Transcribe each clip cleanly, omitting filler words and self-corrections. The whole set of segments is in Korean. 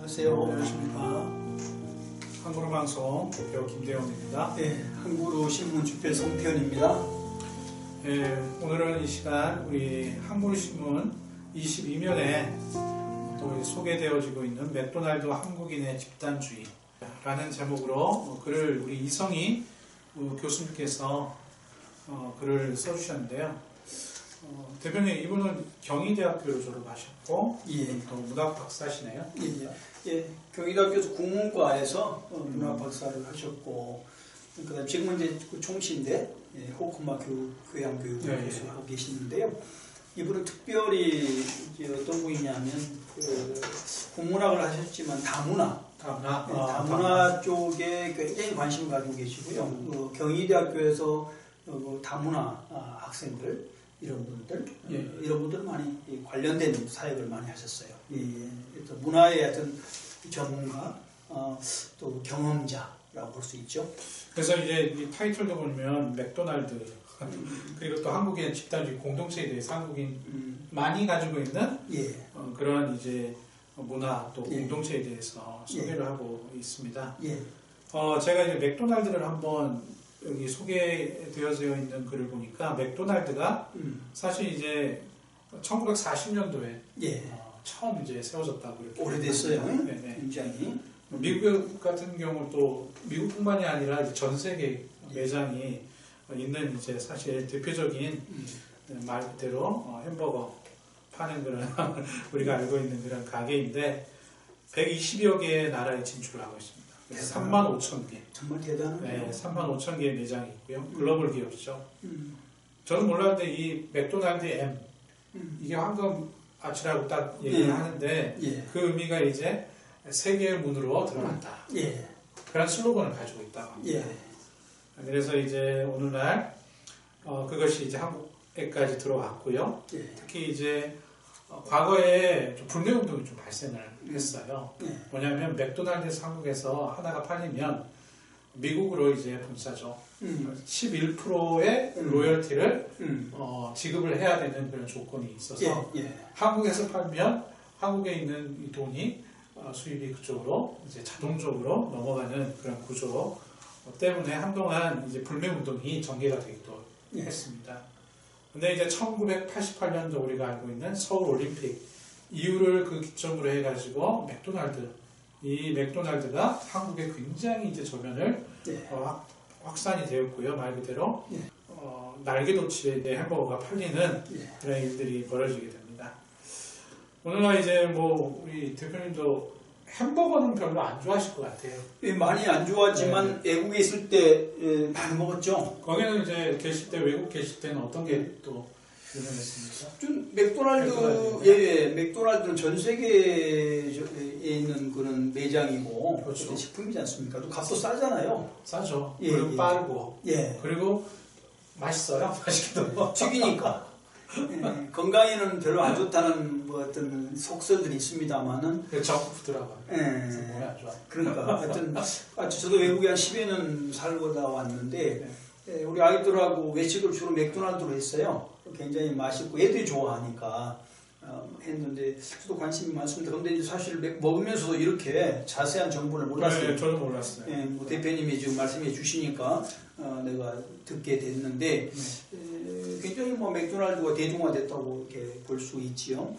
안녕하세요. 안녕하십니까. 한국어 방송 대표 김대원입니다. 네, 한국어 신문 주필 송태현입니다. 네, 오늘은 이 시간 우리 한국어 신문 22면에 또 소개되어지고 있는 맥도날드 한국인의 집단주의라는 제목으로 글을 우리 이성희 교수님께서 글을 써주셨는데요. 대표님, 이분은 경희대학교를 졸업하셨고 또 문학 박사시네요. 경희대학교 국문과에서 문학 박사를 하셨고, 그다음 지금은 이제 총시인데 호쿠마 교양교육을 하고 계시는데요. 이분은 특별히 이제 어떤 분이냐면 국문학을 하셨지만 다문화 쪽에 굉장히 관심을 가지고 계시고요. 경희대학교에서 다문화 학생들 이런 분들 많이 관련된 사역을 많이 하셨어요. 그래서 문화의 어떤 전문가, 또 경험자라고 볼 수 있죠. 그래서 이제 이 타이틀도 보면 맥도날드 그리고 또 한국의 집단주의 공동체에 대해서 한국인 많이 가지고 있는 그런 이제 문화 또 공동체에 대해서 소개를 하고 있습니다. 제가 이제 맥도날드를 한번 여기 소개되어져 있는 글을 보니까 맥도날드가 사실 이제 1940년도에 처음 이제 세워졌다고 이렇게 오래됐어요. 굉장히. 미국 같은 경우 또 미국뿐만이 아니라 이제 전 세계 매장이 있는 이제 사실 대표적인 말 그대로 햄버거 파는 그런 우리가 알고 있는 그런 가게인데 120여 개의 나라에 진출을 하고 있습니다. 35,000개. 정말 대단하네요. 네, 35,000개의 매장이 있고요. 글로벌 기업이죠. 저는 몰랐는데 이 맥도날드 M 이게 황금 아치라고 딱 얘기를 하는데 그 의미가 이제 세계의 문으로 들어간다. 그런 슬로건을 가지고 있다고 합니다. 그래서 이제 오늘날 그것이 이제 한국에까지 들어왔고요. 특히 이제 과거에 좀 불매운동이 좀 발생을 했어요. 뭐냐면 맥도날드 한국에서 하나가 팔리면 미국으로 이제 본사죠. 11%의 로열티를 지급을 해야 되는 그런 조건이 있어서 한국에서 팔면 한국에 있는 이 돈이 수입이 그쪽으로 이제 자동적으로 넘어가는 그런 구조 때문에 한동안 이제 불매운동이 전개가 되기도 했습니다. 근데 이제 1988년도 우리가 알고 있는 서울 올림픽 이후를 그 기점으로 해가지고 이 맥도날드가 한국에 굉장히 이제 저변을 확산이 되었고요. 말 그대로 날개도치의 햄버거가 팔리는 그런 일들이 벌어지게 됩니다. 오늘날 이제 뭐 우리 대표님도 햄버거는 별로 안 좋아하실 것 같아요. 많이 안 좋아하지만 외국에 있을 때 많이 먹었죠. 거기는 이제 계실 때 외국 계실 때는 어떤 게 또 유명했습니까? 좀 맥도날드는 전 세계에 있는 그런 매장이고 그렇죠. 식품이지 않습니까? 또 값도 싸잖아요. 싸죠. 그리고 빠르고 그리고 맛있어요. 맛있기도 튀기니까. 건강에는 별로 안 좋다는 뭐 어떤 속설들이 있습니다만은 저크푸드라고 그래서 몸에 안 좋아요. 그러니까 하여튼 저도 외국에 한 10여 년 살고다 왔는데 우리 아이들하고 외식을 주로 맥도날드로 했어요. 굉장히 맛있고 애들이 좋아하니까 했는데 저도 관심이 많습니다. 그런데 사실 먹으면서도 이렇게 자세한 정보를 몰랐어요. 저도 몰랐어요. 뭐 대표님이 지금 말씀해 주시니까 내가 듣게 됐는데 굉장히 뭐 맥도날드가 대중화됐다고 이렇게 볼 수 있지요.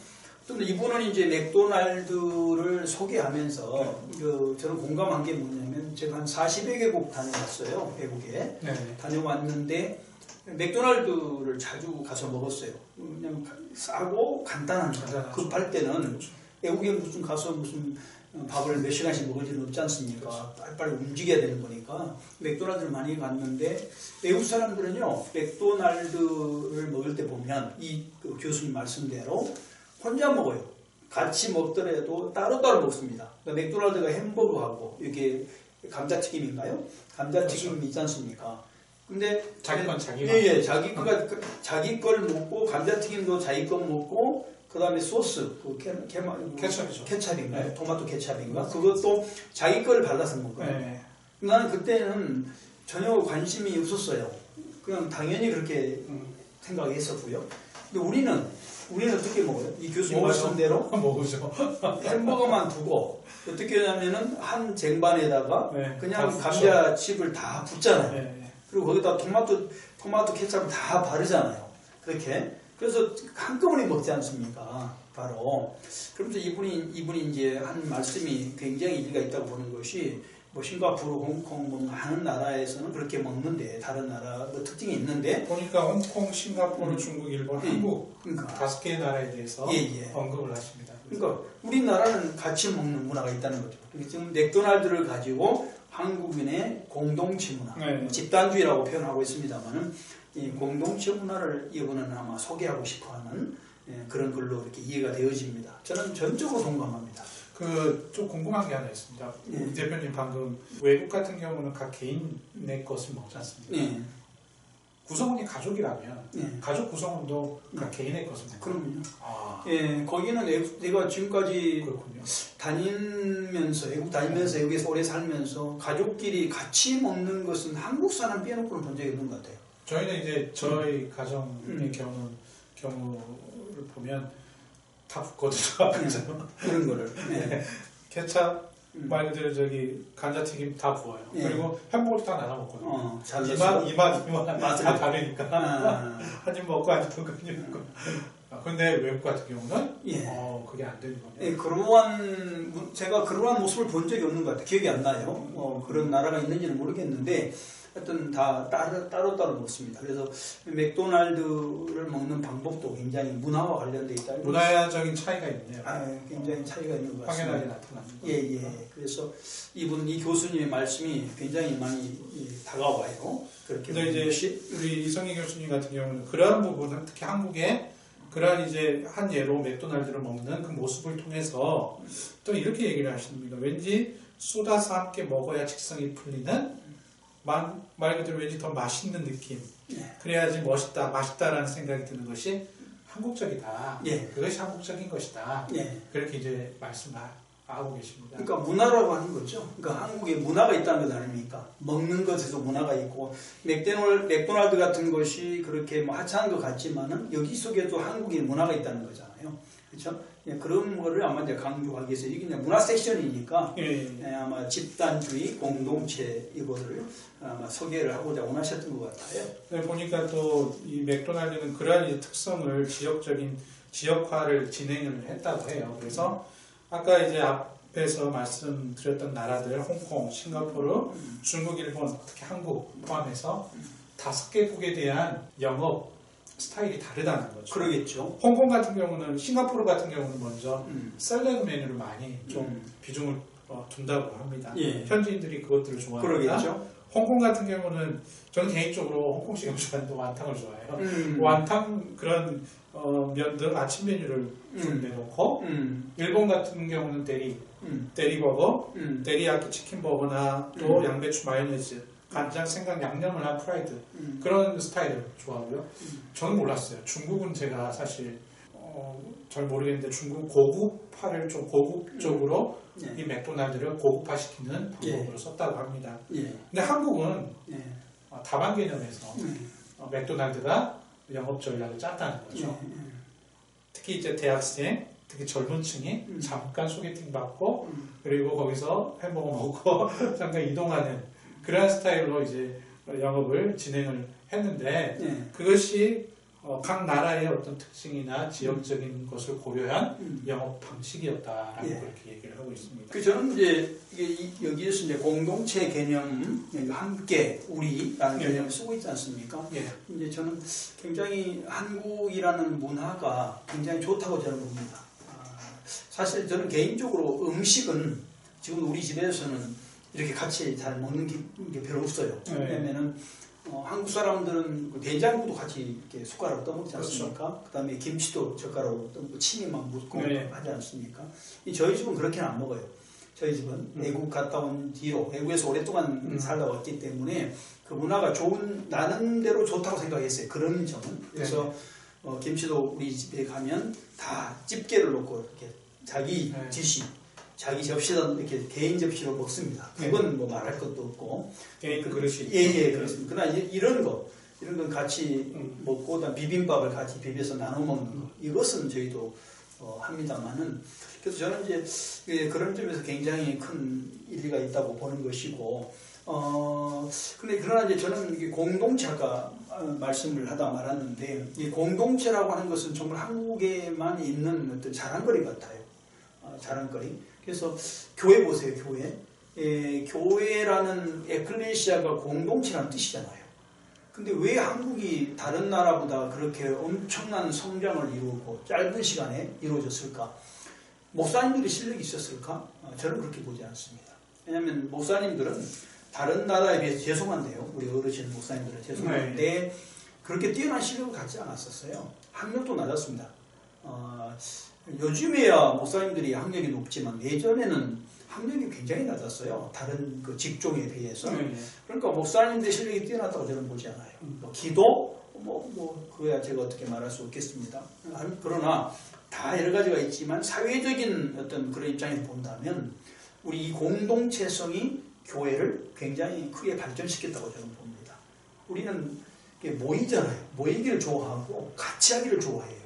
또 이분은 이제 맥도날드를 소개하면서 저는 공감한 게 뭐냐면 제가 한 40여 개국 다녀왔어요. 외국에 다녀왔는데 맥도날드를 자주 가서 먹었어요. 그냥 싸고 간단한 급할 때는 외국에 무슨 가서 무슨 밥을 몇 시간씩 먹을 일은 없지 않습니까? 빨리빨리 움직여야 되는 거니까 맥도날드를 많이 갔는데 외국 사람들은요 맥도날드를 먹을 때 보면 그 교수님 말씀대로 혼자 먹어요. 같이 먹더라도 따로따로 먹습니다. 그러니까 맥도날드가 햄버거하고 이게 감자튀김인가요? 감자튀김 있지 않습니까? 근데 자기 건 자기가 자기 걸 먹고 감자튀김도 자기 거 먹고 그 다음에 소스 케첩이죠. 케찹인가요? 토마토 케찹인가? 그것도 자기 걸 발라서 먹어요. 나는 그때는 전혀 관심이 없었어요. 그냥 당연히 그렇게 생각했었고요. 근데 우리는 우리는 어떻게 먹어요? 이 교수님 말씀대로 먹으죠. 햄버거만 두고 어떻게 하냐면은 한 쟁반에다가 네, 그냥 감자칩을 다 붓잖아요. 네. 그리고 거기다 토마토 케첩을 다 바르잖아요. 그렇게. 그래서 한꺼번에 먹지 않습니까? 바로. 그러면서 이분이 이제 한 말씀이 굉장히 일리가 있다고 보는 것이 뭐 싱가포르, 홍콩, 뭐 많은 나라에서는 그렇게 먹는데 다른 나라 뭐 특징이 있는데 보니까 홍콩, 싱가포르, 중국, 일본, 한국 그러니까 5개의 나라에 대해서 언급을 하십니다. 그러니까 우리나라는 같이 먹는 문화가 있다는 거죠. 지금 맥도날드를 가지고 한국인의 공동체 문화, 네. 집단주의라고 표현하고 있습니다만은 이 공동체 문화를 이분은 아마 소개하고 싶어하는 그런 걸로 이렇게 이해가 되어집니다. 저는 전적으로 동감합니다. 좀 궁금한 게 하나 있습니다. 우리 대표님 방금 외국 같은 경우는 각 개인의 것을 먹지 않습니까? 구성원이 가족이라면 가족 구성원도 각 개인의 것을 먹어요. 그럼요. 거기는 내가 지금까지 그렇군요. 외국 다니면서 여기서 오래 살면서 가족끼리 같이 먹는 것은 한국 사람 빼놓고는 본 적이 없는 것 같아요. 저희는 이제 저희 가정의 경우를 보면 다 붓거든요. 그런 거를. 케찹, 말 그대로 감자튀김 다 부어요. 그리고 햄버거도 다 나눠 먹거든요. 이맛 다 다르니까. 한 입 먹고 한 입 먹고 한 입 먹고. 그런데 외국 같은 경우는 그게 안 되는 거네요. 제가 그러한 모습을 본 적이 없는 것 같아요. 기억이 안 나요. 그런 나라가 있는지는 모르겠는데 하여튼 다 따로 먹습니다. 그래서 맥도날드를 먹는 방법도 굉장히 문화와 관련되어 있다. 문화적인 차이가 있네요. 굉장히 차이가 있는 것 같습니다. 확연하게 나타납니다. 그래서 이 교수님의 말씀이 굉장히 많이 다가와요. 그렇게. 근데 이제 우리 이성희 교수님 같은 경우는 그러한 부분은 특히 한국의 그러한 이제 한 예로 맥도날드를 먹는 그 모습을 통해서 또 이렇게 얘기를 하십니다. 왠지 쏟아서 함께 먹어야 직성이 풀리는 말 그대로 왠지 더 맛있는 느낌. 그래야지 맛있다라는 생각이 드는 것이 한국적이다. 그것이 한국적인 것이다. 그렇게 이제 말씀하고 계십니다. 그러니까 문화라고 하는 거죠. 그러니까 한국에 문화가 있다는 것 아닙니까? 먹는 것에도 문화가 있고 맥도날드 같은 것이 그렇게 뭐 하찮은 것 같지만은 여기 속에도 한국의 문화가 있다는 거잖아요. 그렇죠? 그런 거를 아마 이제 강조하기 위해서 이게 그냥 문화 섹션이니까 아마 집단주의 공동체 이거를 아마 소개를 하고자 원하셨던 것 같아요. 네, 보니까 또 이 맥도날드는 그러한 이제 특성을 지역화를 진행을 했다고 해요. 그래서 아까 이제 앞에서 말씀드렸던 나라들 홍콩, 싱가포르, 중국, 일본, 특히 한국 포함해서 5개국에 대한 영업 스타일이 다르다는 거죠. 그러겠죠. 홍콩 같은 경우는 싱가포르 같은 경우는 먼저 샐러드 메뉴를 많이 좀 비중을 둔다고 합니다. 현지인들이 그것들을 좋아합니다. 그러겠죠. 홍콩 같은 경우는 저는 개인적으로 홍콩식을 좋아하는데 완탕을 좋아해요. 완탕 그런 면들 아침 메뉴를 좀 내놓고 일본 같은 경우는 데리버거, 데리야끼 치킨버거나 또 양배추 마요네즈 간장, 생강, 양념을 한 프라이드 그런 스타일을 좋아하고요. 저는 몰랐어요. 중국은 제가 사실 잘 모르겠는데 중국 고급화를 좀 고급적으로 이 맥도날드를 고급화시키는 방법으로 썼다고 합니다. 근데 한국은 다반 개념에서 맥도날드가 영업 전략을 짰다는 거죠. 특히 이제 대학생, 특히 젊은 층이 잠깐 소개팅 받고 그리고 거기서 햄버거 먹고 잠깐 이동하는 그런 스타일로 이제 영업을 진행을 했는데 그것이 각 나라의 어떤 특징이나 지역적인 것을 고려한 영업 방식이었다라고 그렇게 얘기를 하고 있습니다. 저는 이제 여기에서 이제 공동체 개념, 함께 우리라는 개념을 쓰고 있지 않습니까? 이제 저는 굉장히 한국이라는 문화가 굉장히 좋다고 저는 봅니다. 사실 저는 개인적으로 음식은 지금 우리 집에서는 이렇게 같이 잘 먹는 게 별로 없어요. 왜냐면은 한국 사람들은 된장국도 같이 이렇게 숟가락으로 떠먹지 않습니까? 그렇죠. 그다음에 김치도 젓가락으로 떠먹고 침이 막 묻고 하지 않습니까? 저희 집은 그렇게는 안 먹어요. 저희 집은 외국 갔다 온 뒤로 외국에서 오랫동안 살다 왔기 때문에 그 문화가 나름대로 좋다고 생각했어요. 그런 점은. 그래서 김치도 우리 집에 가면 다 집게를 놓고 이렇게 자기 자기 접시다 이렇게 개인 접시로 먹습니다. 그건 뭐 말할 것도 없고. 개인 그릇이. 그렇습니다. 그러나 이런 거 이런 건 같이 먹고 그다음 비빔밥을 같이 비벼서 나눠 먹는 거 이것은 저희도 합니다만은 그래서 저는 이제 그런 점에서 굉장히 큰 일리가 있다고 보는 것이고 근데 그러나 이제 저는 이게 공동체 아까 말씀을 하다 말았는데 이 공동체라고 하는 것은 정말 한국에만 있는 어떤 자랑거리 같아요. 자랑거리. 그래서 교회 보세요, 교회. 교회라는 에클레시아가 공동체라는 뜻이잖아요. 근데 왜 한국이 다른 나라보다 그렇게 엄청난 성장을 이루고 짧은 시간에 이루어졌을까? 목사님들이 실력이 있었을까? 저는 그렇게 보지 않습니다. 왜냐하면 목사님들은 다른 나라에 비해서 죄송한데요. 우리 어르신 목사님들은 죄송한데 그렇게 뛰어난 실력을 갖지 않았었어요. 학력도 낮았습니다. 요즘에야 목사님들이 학력이 높지만 예전에는 학력이 굉장히 낮았어요. 다른 그 직종에 비해서. 그러니까 목사님들의 실력이 뛰어났다고 저는 보지 않아요. 기도? 그거야 제가 어떻게 말할 수 없겠습니다. 그러나 다 여러 가지가 있지만 사회적인 어떤 그런 입장에서 본다면 우리 이 공동체성이 교회를 굉장히 크게 발전시켰다고 저는 봅니다. 우리는 모이잖아요. 모이기를 좋아하고 같이 하기를 좋아해요.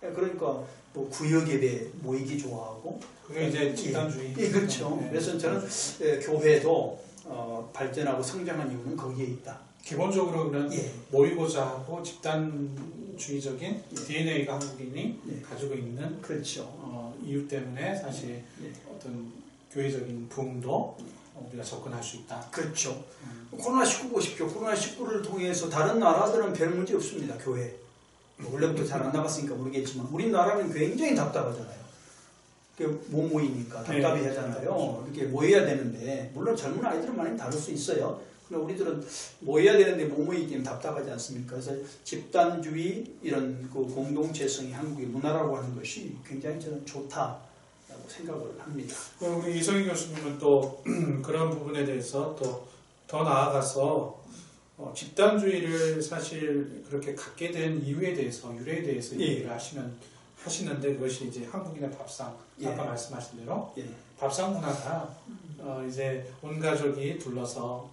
그러니까 뭐 구역 예배 모이기 좋아하고 그게 이제 집단주의. 그렇죠. 그래서 저는 교회도 발전하고 성장한 이유는 거기에 있다. 기본적으로는 모이고자 하고 집단주의적인 DNA가 한국인이 가지고 있는 그렇죠. 이유 때문에 사실 어떤 교회적인 부흥도 우리가 접근할 수 있다. 그렇죠. 코로나19 보십시오. 코로나19를 통해서 다른 나라들은 별 문제 없습니다. 교회. 원래부터 잘 안 나갔으니까 모르겠지만 우리나라는 굉장히 답답하잖아요. 못 모이니까 답답해 하잖아요. 이렇게 모여야 되는데 물론 젊은 아이들은 많이 다룰 수 있어요. 그러나 우리들은 모여야 되는데 못 모이기 때문에 답답하지 않습니까? 그래서 집단주의 이런 그 공동체성이 한국의 문화라고 하는 것이 굉장히 저는 좋다라고 생각을 합니다. 우리 이성희 교수님은 또 그런 부분에 대해서 또 더 나아가서 집단주의를 사실 그렇게 갖게 된 이유에 대해서 유래에 대해서 얘기를 하시는데 그것이 이제 한국인의 밥상 아까 말씀하신 대로 밥상 문화가 이제 온 가족이 둘러서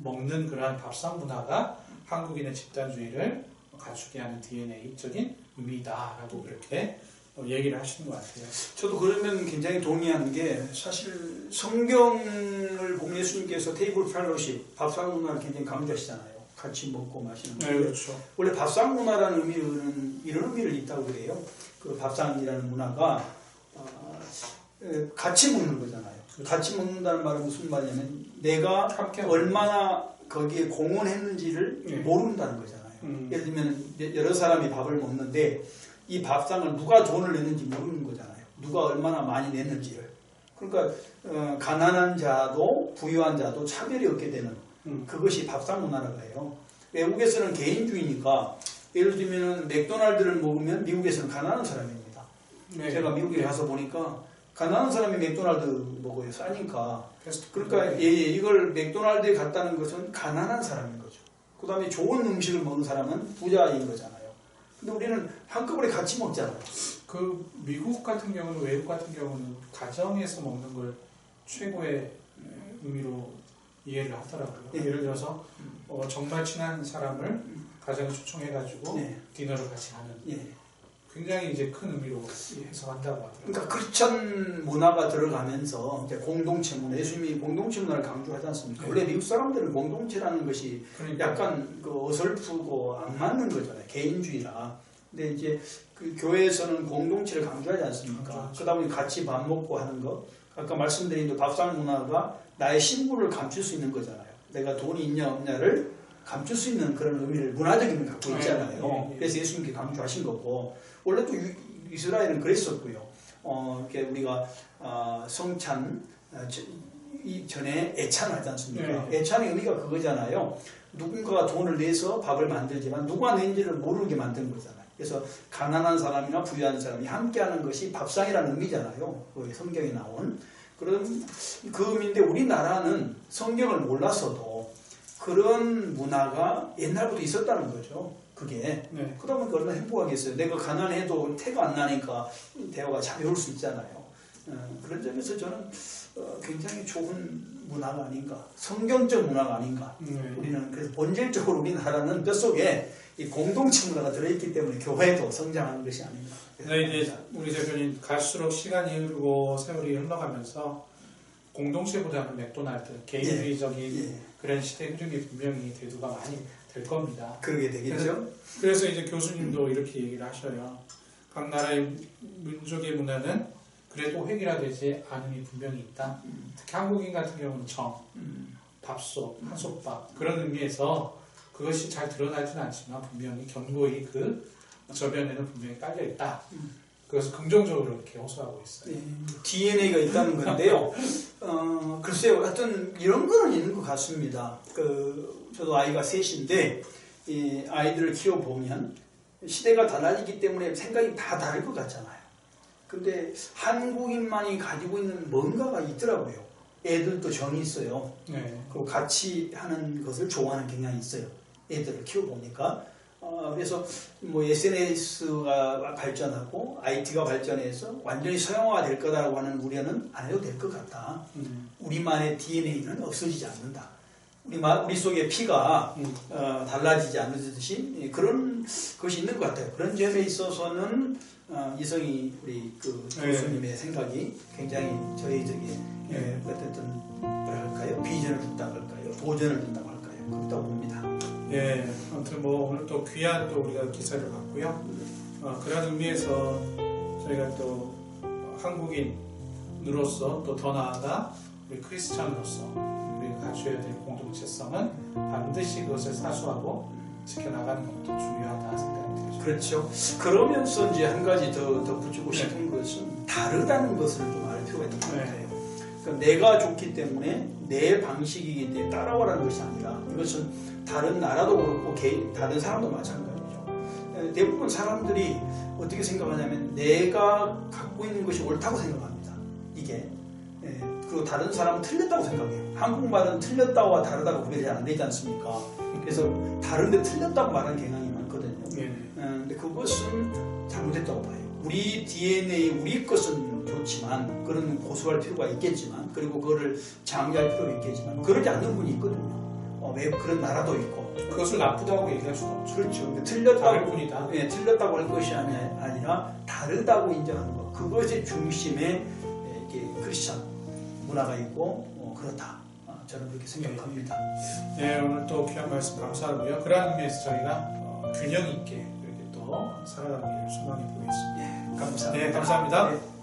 먹는 그러한 밥상 문화가 한국인의 집단주의를 갖추게 하는 DNA적인 의미다라고 그렇게 얘기를 하시는 것 같아요. 저도 그러면 굉장히 동의하는 게 사실 성경을 보면 예수님께서 테이블 펠로십, 밥상 문화를 굉장히 강조하시잖아요. 같이 먹고 마시는 거. 네, 그렇죠. 원래 밥상 문화라는 의미는 이런 의미를 있다고 그래요. 그 밥상이라는 문화가 같이 먹는 거잖아요. 그렇죠. 같이 먹는다는 말은 무슨 말이냐면 내가 얼마나 거기에 공헌했는지를 모른다는 거잖아요. 예를 들면 여러 사람이 밥을 먹는데 이 밥상을 누가 돈을 냈는지 모르는 거잖아요. 누가 얼마나 많이 냈는지를. 그러니까 가난한 자도 부유한 자도 차별이 없게 되는 그것이 밥상 문화라고 해요. 외국에서는 개인주의니까 예를 들면 맥도날드를 먹으면 미국에서는 가난한 사람입니다. 제가 미국에 가서 보니까 가난한 사람이 맥도날드 먹어요. 싸니까. 그러니까 이걸 맥도날드에 갔다는 것은 가난한 사람인 거죠. 그 다음에 좋은 음식을 먹는 사람은 부자인 거잖아요. 근데 우리는 한꺼번에 같이 먹잖아요. 그 미국 같은 경우는 외국 같은 경우는 가정에서 먹는 걸 최고의 의미로 이해를 하더라고요. 예를 들어서 정말 친한 사람을 가정에 초청해가지고 디너를 같이 하는 굉장히 이제 큰 의미로 해석한다고 하더라고요. 그러니까 크리스천 문화가 들어가면서 이제 공동체 문화, 예수님이 공동체 문화를 강조하지 않습니까? 원래 미국 사람들은 공동체라는 것이 약간 그 어설프고 안 맞는 거잖아요. 개인주의라. 근데 이제 그 교회에서는 공동체를 강조하지 않습니까? 그러다 보니 같이 밥 먹고 하는 거. 아까 말씀드린 밥상 문화가 나의 신분을 감출 수 있는 거잖아요. 내가 돈이 있냐 없냐를 감출 수 있는 그런 의미를 문화적인 의미를 갖고 있잖아요. 그래서 예수님께 강조하신 거고 원래 또 이스라엘은 그랬었고요. 이렇게 우리가 성찬 전에 애찬을 하지 않습니까? 애찬의 의미가 그거잖아요. 누군가가 돈을 내서 밥을 만들지만 누가 낸지를 모르게 만든 거잖아요. 그래서 가난한 사람이나 부유한 사람이 함께하는 것이 밥상이라는 의미잖아요. 성경에 나온 그런 그 의미인데 우리나라는 성경을 몰랐어도 그런 문화가 옛날부터 있었다는 거죠. 그게. 그러면 얼마나 행복하겠어요. 내가 가난해도 태가 안 나니까 대화가 자유로울 수 있잖아요. 그런 점에서 저는 굉장히 좋은 문화가 아닌가, 성경적 문화가 아닌가. 우리는 그래서 본질적으로 우리나라는 뼛속에 이 공동체 문화가 들어있기 때문에 교회도 성장하는 것이 아닌가. 네, 이제 우리 대표님 갈수록 시간이 흐르고 세월이 흘러가면서 공동체보다는 맥도날드 개인주의적인 그런 시대 흐름이 분명히 대두가 많이 될 겁니다. 그러게 되겠죠. 그래서 이제 교수님도 이렇게 얘기를 하셔요. 각 나라의 민족의 문화는 그래도 획일화되지 않음이 분명히 있다. 특히 한국인 같은 경우는 정, 밥솥, 한솥밥 그런 의미에서 그것이 잘 드러나지는 않지만 분명히 견고히 그 저변에는 분명히 깔려 있다. 그래서 긍정적으로 이렇게 호소하고 있어요. DNA가 있다는 건데요. 글쎄요, 하여튼 이런 거는 있는 것 같습니다. 저도 아이가 셋인데 이 아이들을 키워보면 시대가 달라지기 때문에 생각이 다 다를 것 같잖아요. 근데 한국인만이 가지고 있는 뭔가가 있더라고요. 애들도 정이 있어요. 그리고 같이 하는 것을 좋아하는 경향이 있어요. 애들을 키워보니까. 그래서 뭐 SNS가 발전하고 IT가 발전해서 완전히 서양화가 될 거다라고 하는 우려는 안 해도 될 것 같다. 우리만의 DNA는 없어지지 않는다. 우리 속의 피가 달라지지 않듯이 그런 것이 있는 것 같아요. 그런 점에 있어서는 이성희 우리 그 교수님의 생각이 굉장히 저희적인 어쨌든 뭐랄까요, 비전을 준다고 할까요, 도전을 준다고 할까요, 그렇다고 봅니다. 예, 아무튼 뭐 오늘 또 귀한 또 우리가 기사를 봤고요. 그런 의미에서 저희가 또 한국인으로서 또 더 나아가 우리 크리스찬으로서 우리가 갖춰야 될 공동체성은 반드시 그것을 사수하고 지켜나가는 것도 중요하다 생각이 들죠. 그렇죠. 그러면서 이제 한 가지 더 덧붙이고 싶은 것은 다르다는 것을 좀 알 필요가 있는 것 같아요. 그러니까 내가 좋기 때문에 내 방식이기 때문에 따라오라는 것이 아니라 이것은 다른 나라도 그렇고 다른 사람도 마찬가지죠. 대부분 사람들이 어떻게 생각하냐면 내가 갖고 있는 것이 옳다고 생각합니다. 이게. 그리고 다른 사람은 틀렸다고 생각해요. 한국말은 틀렸다와 다르다고 구별이 안 되지 않습니까? 그래서 다른데 틀렸다고 말하는 경향이 많거든요. 근데 그것은 잘못됐다고 봐요. 우리 DNA, 우리 것은 좋지만 그런 고수할 필요가 있겠지만 그리고 그거를 장려할 필요가 있겠지만 그러지 않는 분이 있거든요. 왜 그런 나라도 있고 그것을 나쁘다고 얘기할 수는 없죠. 그렇죠. 틀렸다고 뿐이다. 틀렸다고 할 것이 아니라 다르다고 인정하는 것. 그것이 중심에 이렇게 크리스찬 문화가 있고 그렇다. 저는 그렇게 생각합니다. 네, 오늘 또 귀한 말씀 감사하고요. 그런 의미에서 저희가 균형 있게 이렇게 또 살아가기를 소망해 보겠습니다. 감사합니다. 네, 감사합니다.